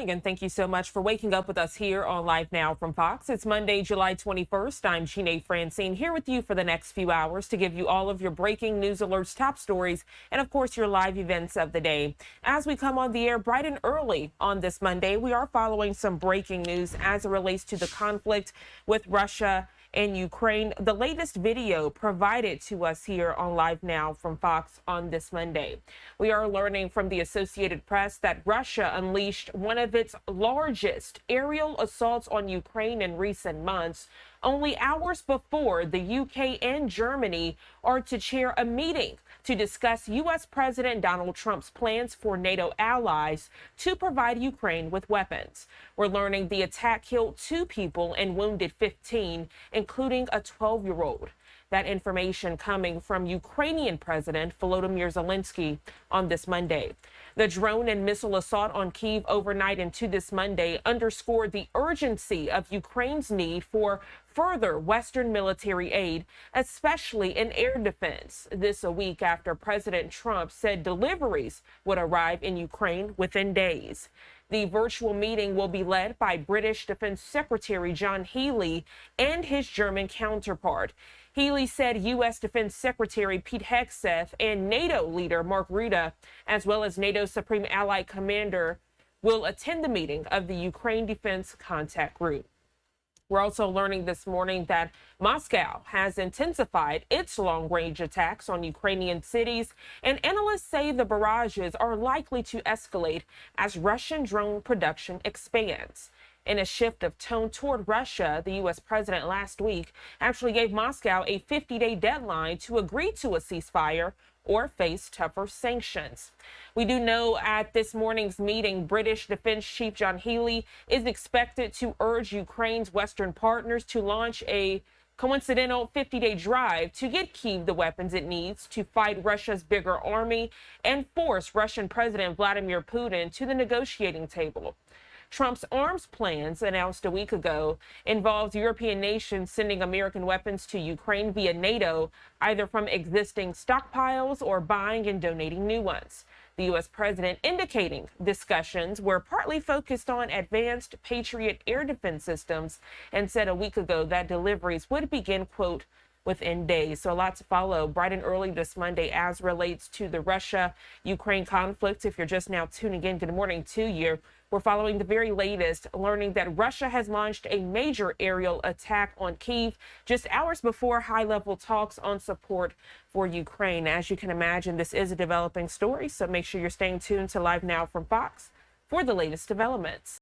morning, and thank you so much for waking up with us here on Live Now from Fox. It's Monday, July 21st. I'm Jeanne Francine here with you for the next few hours to give you all of your breaking news alerts, top stories, and of course your live events of the day. As we come on the air bright and early on this Monday, we are following some breaking news as it relates to the conflict with Russia and Ukraine. The latest video provided to us here on Live Now from Fox on this Monday. We are learning from the Associated Press that Russia unleashed one of its largest aerial assaults on Ukraine in recent months, only hours before the UK and Germany are to chair a meeting to discuss U.S. President Donald Trump's plans for NATO allies to provide Ukraine with weapons. We're learning the attack killed 2 people and wounded 15, including a 12-year-old. That information coming from Ukrainian President Volodymyr Zelenskyy on this Monday. The drone and missile assault on Kyiv overnight into this Monday underscored the urgency of Ukraine's need for further Western military aid, especially in air defense. This a week after President Trump said deliveries would arrive in Ukraine within days. The virtual meeting will be led by British Defense Secretary John Healey and his German counterpart. Healey said U.S. Defense Secretary Pete Hegseth and NATO leader Mark Rutte, as well as NATO Supreme Allied Commander, will attend the meeting of the Ukraine Defense Contact Group. We're also learning this morning that Moscow has intensified its long-range attacks on Ukrainian cities, and analysts say the barrages are likely to escalate as Russian drone production expands. In a shift of tone toward Russia, the U.S. president last week actually gave Moscow a 50-day deadline to agree to a ceasefire or face tougher sanctions. We do know at this morning's meeting, British Defense Chief John Healey is expected to urge Ukraine's Western partners to launch a coincidental 50-day drive to get Kyiv the weapons it needs to fight Russia's bigger army and force Russian President Vladimir Putin to the negotiating table. Trump's arms plans announced a week ago involved European nations sending American weapons to Ukraine via NATO, either from existing stockpiles or buying and donating new ones. The U.S. president indicating discussions were partly focused on advanced Patriot air defense systems and said a week ago that deliveries would begin, quote, within days. So a lot to follow bright and early this Monday as relates to the Russia-Ukraine conflict. If you're just now tuning in, good morning to you. We're following the very latest, learning that Russia has launched a major aerial attack on Kyiv just hours before high-level talks on support for Ukraine. As you can imagine, this is a developing story, so make sure you're staying tuned to Live Now from Fox for the latest developments.